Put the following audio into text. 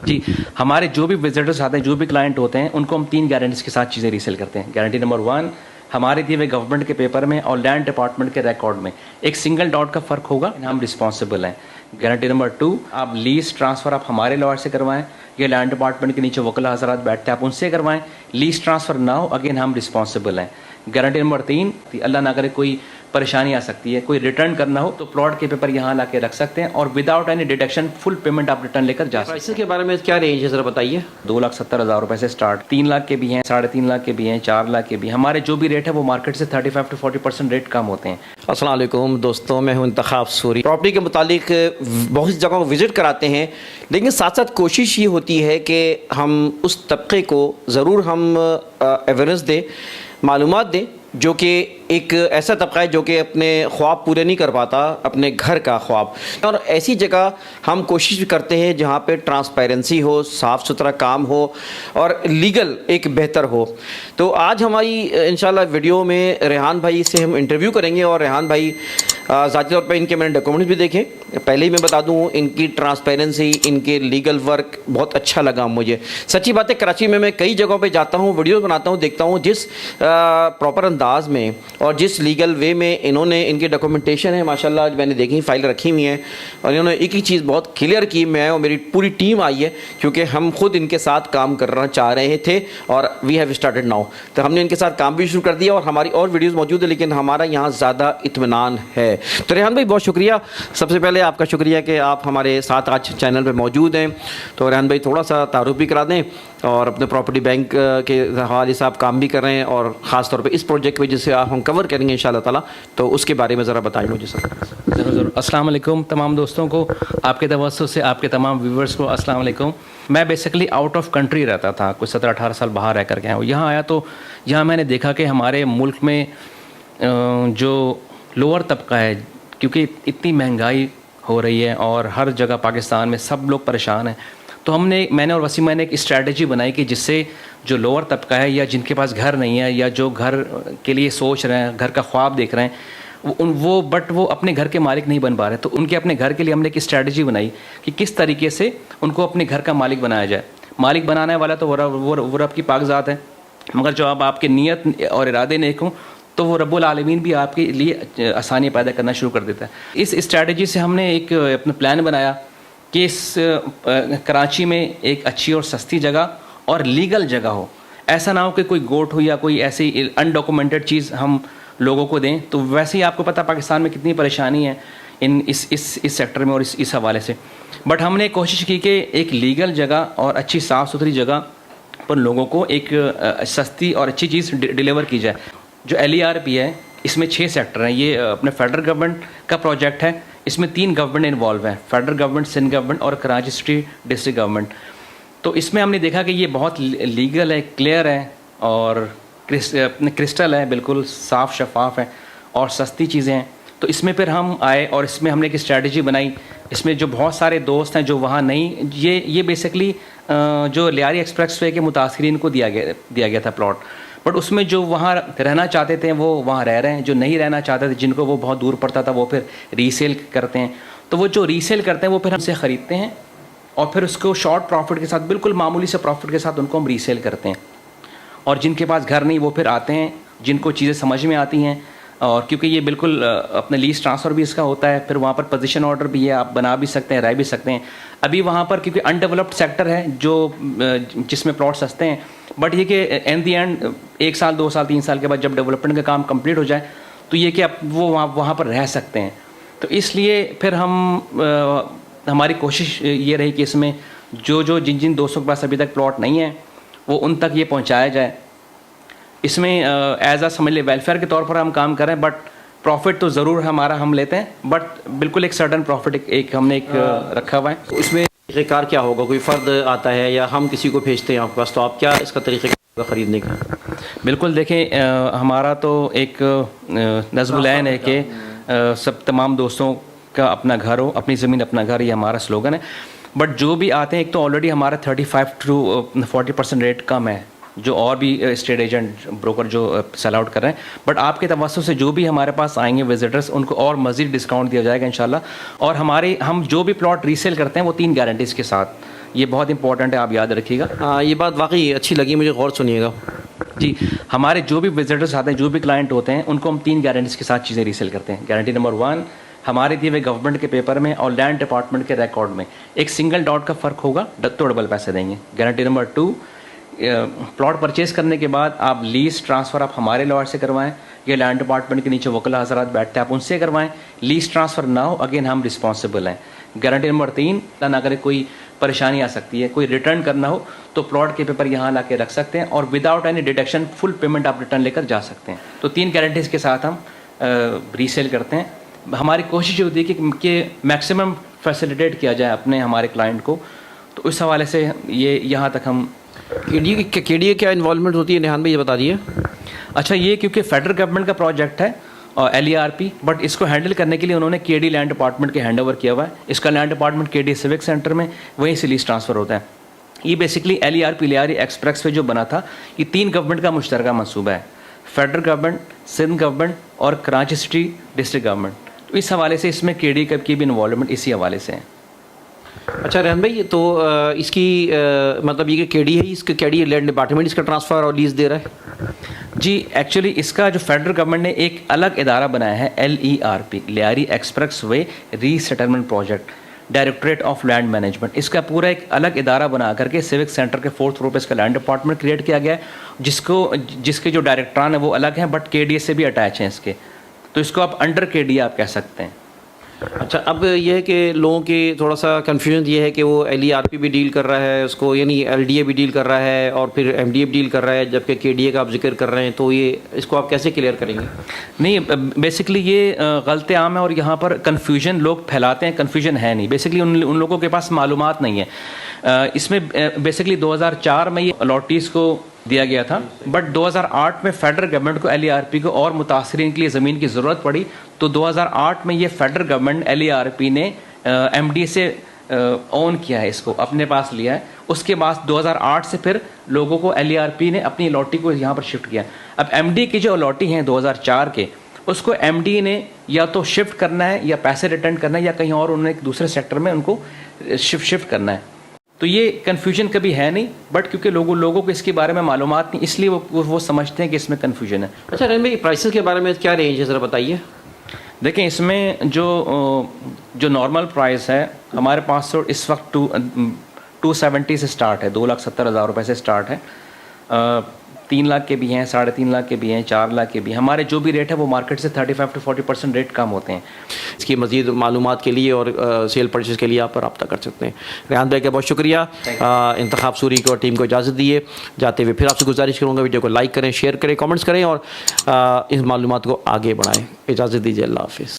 जी, हमारे जो भी विजिटर्स आते हैं, जो भी क्लाइंट होते हैं, उनको हम 3 गारंटीज़ के साथ चीज़ें रीसेल करते हैं। गारंटी नंबर 1, हमारे दिए हुए गवर्नमेंट के पेपर में और लैंड डिपार्टमेंट के रिकॉर्ड में एक सिंगल डॉट का फ़र्क होगा, हम रिस्पॉन्सिबल हैं। गारंटी नंबर 2, आप लीज़ ट्रांसफ़र आप हमारे लॉयर से करवाएं या लैंड डिपार्टमेंट के नीचे वकील हज़रात बैठते हैं, आप उनसे करवाएं। लीज़ ट्रांसफ़र ना हो, अगेन हम रिस्पॉन्सिबल हैं। गारंटी नंबर 3, अल्लाह ना करे कोई परेशानी आ सकती है, कोई रिटर्न करना हो तो प्लॉट के पेपर यहाँ ला के रख सकते हैं और without any deduction full payment आप रिटर्न लेकर जा सकते हैं। प्राइसेस के बारे में क्या रेंज है ज़रा बताइए। 2,70,000 रुपए से स्टार्ट, 3 लाख के भी हैं, 3.5 लाख के भी हैं, 4 लाख के भी। हमारे जो भी रेट है वो मार्केट से 35 to 40% रेट कम होते हैं। अस्सलाम वालेकुम दोस्तों, मैं हूं इंतखाब सूरी। प्रॉपर्टी के मुतालिक बहुत सी जगहों को विज़िट कराते हैं, लेकिन साथ साथ कोशिश ये होती है कि हम उस तबके को ज़रूर हम अवेयरनेस दें, मालूमात दें, जो कि एक ऐसा तबका है जो कि अपने ख्वाब पूरे नहीं कर पाता, अपने घर का ख्वाब। और ऐसी जगह हम कोशिश भी करते हैं जहाँ पे ट्रांसपेरेंसी हो, साफ़ सुथरा काम हो और लीगल एक बेहतर हो। तो आज हमारी इंशाल्लाह वीडियो में रेहान भाई से हम इंटरव्यू करेंगे और रेहान भाई ज़ाती तौर पर इनके मैंने डॉक्यूमेंट्स भी देखे। पहले ही मैं बता दूँ, इनकी ट्रांसपेरेंसी, इनके लीगल वर्क बहुत अच्छा लगा मुझे। सच्ची बात है, कराची में मैं कई जगहों पे जाता हूँ, वीडियो बनाता हूँ, देखता हूँ जिस प्रॉपर अंदाज में और जिस लीगल वे में इन्होंने, इनकी डॉक्यूमेंटेशन है माशाल्लाह, मैंने देखी, फाइल रखी हुई हैं और इन्होंने एक ही चीज़ बहुत क्लियर की। मैं और मेरी पूरी टीम आई है क्योंकि हम खुद इनके साथ काम करना चाह रहे थे और वी हैव स्टार्टेड नाउ। तो हमने इनके साथ काम भी शुरू कर दिया और हमारी और वीडियोज़ मौजूद है, लेकिन हमारा यहाँ ज़्यादा इत्मीनान है। तो रेहान भाई बहुत शुक्रिया, सबसे पहले आपका शुक्रिया कि आप हमारे साथ आज चैनल पर मौजूद हैं। तो रेहान भाई थोड़ा सा तारुफ भी करा दें और अपने प्रॉपर्टी बैंक के हवाले से आप काम भी कर रहे हैं और ख़ास तौर पे इस प्रोजेक्ट में जिसे आप हम कवर करेंगे इंशाल्लाह ताला, तो उसके बारे में ज़रा बताएं मुझे सर। ज़रूर ज़रूर। अस्सलाम वालेकुम तमाम दोस्तों को, आपके तवज्जो से आपके तमाम व्यूवर्स को अस्सलाम वालेकुम। मैं बेसिकली आउट ऑफ कंट्री रहता था, कुछ 17-18 साल बाहर रह कर के आया हूँ। यहाँ आया तो यहाँ मैंने देखा कि हमारे मुल्क में जो लोअर तबका है, क्योंकि इतनी महंगाई हो रही है और हर जगह पाकिस्तान में सब लोग परेशान हैं, तो मैंने और वसीम ने एक स्ट्रैटेजी बनाई कि जिससे जो लोअर तबका है या जिनके पास घर नहीं है या जो घर के लिए सोच रहे हैं, घर का ख्वाब देख रहे हैं, वो अपने घर के मालिक नहीं बन पा रहे, तो उनके अपने घर के लिए हमने एक स्ट्रैटेजी बनाई कि किस तरीके से उनको अपने घर का मालिक बनाया जाए। मालिक बनाने वाला तो वो रब की पाकज़ात है, मगर जो अब आपके नीयत और इरादे नेक हों तो वो रब्बुल आलमीन भी आपके लिए आसानी पैदा करना शुरू कर देता है। इस स्ट्रैटेजी से हमने एक अपना प्लान बनाया कि इस कराची में एक अच्छी और सस्ती जगह और लीगल जगह हो। ऐसा ना हो कि कोई गोट हो या कोई ऐसी अनडॉक्यूमेंटेड चीज़ हम लोगों को दें। तो वैसे ही आपको पता पाकिस्तान में कितनी परेशानी है इस सेक्टर में और इस हवाले से। बट हमने कोशिश की कि एक लीगल जगह और अच्छी साफ़ सुथरी जगह पर लोगों को एक सस्ती और अच्छी चीज़ डिलीवर की जाए। जो LERP है, इसमें 6 सेक्टर हैं। ये अपने फेडरल गवर्नमेंट का प्रोजेक्ट है। इसमें 3 गवर्नमेंट इन्वॉल्व हैं, फेडरल गवर्नमेंट, सिंध गवर्नमेंट और कराची सिटी डिस्ट्रिक्ट गवर्नमेंट। तो इसमें हमने देखा कि ये बहुत लीगल है, क्लियर है और क्रिस्टल है, बिल्कुल साफ़ शफाफ है और सस्ती चीज़ें हैं। तो इसमें फिर हम आए और इसमें हमने एक स्ट्रैटेजी बनाई। इसमें जो बहुत सारे दोस्त हैं जो वहाँ नहीं, ये बेसिकली जो लियारी एक्सप्रेस वे के मुतासरीन को दिया गया था प्लॉट, बट उसमें जो वहाँ रहना चाहते थे वो वहाँ रह रहे हैं, जो नहीं रहना चाहते थे, जिनको वो बहुत दूर पड़ता था, वो फिर रीसेल करते हैं। तो वो जो रीसेल करते हैं वो फिर हमसे ख़रीदते हैं और फिर उसको शॉर्ट प्रॉफिट के साथ, बिल्कुल मामूली से प्रॉफिट के साथ उनको हम रीसेल करते हैं। और जिनके पास घर नहीं वो फिर आते हैं, जिनको चीज़ें समझ में आती हैं, और क्योंकि ये बिल्कुल अपने लीज ट्रांसफ़र भी इसका होता है, फिर वहाँ पर पोजीशन ऑर्डर भी है, आप बना भी सकते हैं, रह भी सकते हैं। अभी वहाँ पर क्योंकि अनडेवलप्ड सेक्टर है जो जिसमें प्लॉट सस्ते हैं, बट ये कि एट दी एंड 1 साल 2 साल 3 साल के बाद जब डेवलपमेंट का काम कंप्लीट हो जाए तो ये कि आप वो वहाँ पर रह सकते हैं। तो इसलिए फिर हमारी कोशिश ये रही कि इसमें जिन दोस्तों के पास अभी तक प्लॉट नहीं है वो उन तक ये पहुँचाया जाए। इसमें एज आ समझ ले वेलफेयर के तौर पर हम काम कर रहे हैं, बट प्रॉफिट तो ज़रूर हम लेते हैं, बट बिल्कुल एक सर्टन प्रॉफिट हमने रखा हुआ है। तो इसमें तरीक़ाकार क्या होगा? कोई फ़र्द आता है या हम किसी को भेजते हैं आपके पास, तो आप क्या इसका तरीक़ा होगा ख़रीदने का? बिल्कुल देखें, हमारा तो एक नज़्म-उल-ऐन है कि सब तमाम दोस्तों का अपना घर हो, अपनी ज़मीन अपना घर, ये हमारा स्लोगन है। बट जो भी आते हैं, एक तो ऑलरेडी हमारा 35 to 40% रेट कम है, जो और भी स्टेट एजेंट ब्रोकर जो सेल आउट कर रहे हैं। बट आपके तवज्जो से जो भी हमारे पास आएंगे विजिटर्स, उनको और मज़ीद डिस्काउंट दिया जाएगा इंशाल्लाह। और हम जो भी प्लॉट रीसेल करते हैं वो 3 गारंटीज़ के साथ, ये बहुत इंपॉर्टेंट है, आप याद रखिएगा। ये बात वाकई अच्छी लगी मुझे, गौर सुनिएगा। जी, हमारे जो भी विजिटर्स आते हैं, जो भी क्लाइंट होते हैं, उनको हम 3 गारंटीज के साथ चीज़ें रीसेल करते हैं। गारंटी नंबर 1, हमारे दिए हुए गवर्नमेंट के पेपर में और लैंड डिपार्टमेंट के रिकॉर्ड में एक सिंगल डॉट का फ़र्क होगा तो डबल पैसे देंगे। गारंटी नंबर 2, प्लॉट परचेज करने के बाद आप लीज ट्रांसफ़र आप हमारे लॉयर से करवाएं या लैंड डिपार्टमेंट के नीचे वकला हजरात बैठते हैं, आप उनसे करवाएं। लीज ट्रांसफ़र ना हो, अगेन हम रिस्पॉन्सिबल हैं। गारंटी नंबर 3, ना अगर कोई परेशानी आ सकती है, कोई रिटर्न करना हो तो प्लॉट के पेपर यहाँ ला के रख सकते हैं और without any deduction full payment आप रिटर्न लेकर जा सकते हैं। तो 3 गारंटीज़ के साथ हम रीसेल करते हैं। हमारी कोशिश ये होती है कि मैक्सिमम फैसिलिटेट किया जाए अपने हमारे क्लाइंट को, तो इस हवाले से ये यहाँ तक हम। केडीए क्या इन्वॉल्वमेंट होती है निहान भाई, ये बता दिए। अच्छा, ये क्योंकि फेडरल गवर्नमेंट का प्रोजेक्ट है और LERP, बट इसको हैंडल करने के लिए उन्होंने केडी लैंड डिपार्टमेंट के हैंडओवर किया हुआ है। इसका land department KD civic centre में वहीं से लीज ट्रांसफ़र होता है। ये basically LERP Lyari express way जो बना था, ये 3 गवर्नमेंट का मुश्तरका मंसूबा है, फेडरल गवर्नमेंट, सिंध गवर्नमेंट और कराची सिटी डिस्ट्रिक्ट गवर्नमेंट। तो इस हवाले से इसमें केडी की भी इन्वॉल्वमेंट इसी हवाले से है। अच्छा रेहान भाई, तो इसकी मतलब ये केडी है, इसका केडी लैंड डिपार्टमेंट इसका ट्रांसफ़र और लीज़ दे रहा है? जी, एक्चुअली इसका जो फेडरल गवर्नमेंट ने एक अलग इदारा बनाया है, LERP Lyari express way resettlement project, directorate of land management. इसका पूरा एक अलग इदारा बना करके सिविक सेंटर के 4th फ्लोर पे इसका लैंड डिपार्टमेंट क्रिएट किया गया है, जिसके जो डायरेक्टरान है वो अलग हैं बट KDA से भी अटैच हैं इसके, तो इसको आप अंडर KDA आप कह सकते हैं। अच्छा, अब यह है कि लोगों के थोड़ा सा कन्फ्यूजन ये है कि वो LERP भी डील कर रहा है उसको, यानी LDA भी डील कर रहा है और फिर MDA भी डील कर रहा है, जबकि KDA का आप जिक्र कर रहे हैं, तो ये इसको आप कैसे क्लियर करेंगे? नहीं, बेसिकली ये गलत आम है और यहाँ पर कन्फ्यूजन लोग फैलाते हैं, कन्फ्यूजन है नहीं। बेसिकली उन लोगों के पास मालूमात नहीं है। इसमें बेसिकली 2004 में ये अलॉटीज़ को दिया गया था, बट 2008 में फेडरल गवर्नमेंट को LERP को और मुतासरीन के लिए ज़मीन की ज़रूरत पड़ी, तो 2008 में ये फेडरल गवर्नमेंट LERP ने MDA से ओन किया है, इसको अपने पास लिया है। उसके बाद 2008 से फिर लोगों को LERP ने अपनी अलॉटी को यहाँ पर शिफ्ट किया। अब MDA की जो अलॉटी हैं 2004 के, उसको MDA ने या तो शिफ्ट करना है या पैसे रिटर्न करना है या कहीं और उन्होंने एक दूसरे सेक्टर में उनको शिफ्ट करना है। तो ये कन्फ्यूजन कभी है नहीं, बट क्योंकि लोगों को इसके बारे में मालूमात नहीं, इसलिए वो समझते हैं कि इसमें कन्फ्यूजन है। अच्छा रेहान भाई, प्राइसेस के बारे में क्या रेंज है ज़रा बताइए। देखें, इसमें जो नॉर्मल प्राइस है हमारे पास तो इस वक्त 270 से स्टार्ट है, 2,70,000 रुपये से स्टार्ट है। 3 लाख के भी हैं, 3.5 लाख के भी हैं, 4 लाख के भी। हमारे जो भी रेट है वो मार्केट से 35 to 40% रेट कम होते हैं। इसकी मज़ीद मालूमात के लिए और सेल परचेज के लिए आप रब्ता कर सकते हैं। रेहान भाई का बहुत शुक्रिया। इंतखाब सूरी को और टीम को इजाज़त दिए। जाते हुए फिर आपसे गुजारिश करूँगा, वीडियो को लाइक करें, शेयर करें, कमेंट्स करें और इस मालूमात को आगे बढ़ाएँ। इजाज़त दीजिए, अल्लाह हाफ़िज़।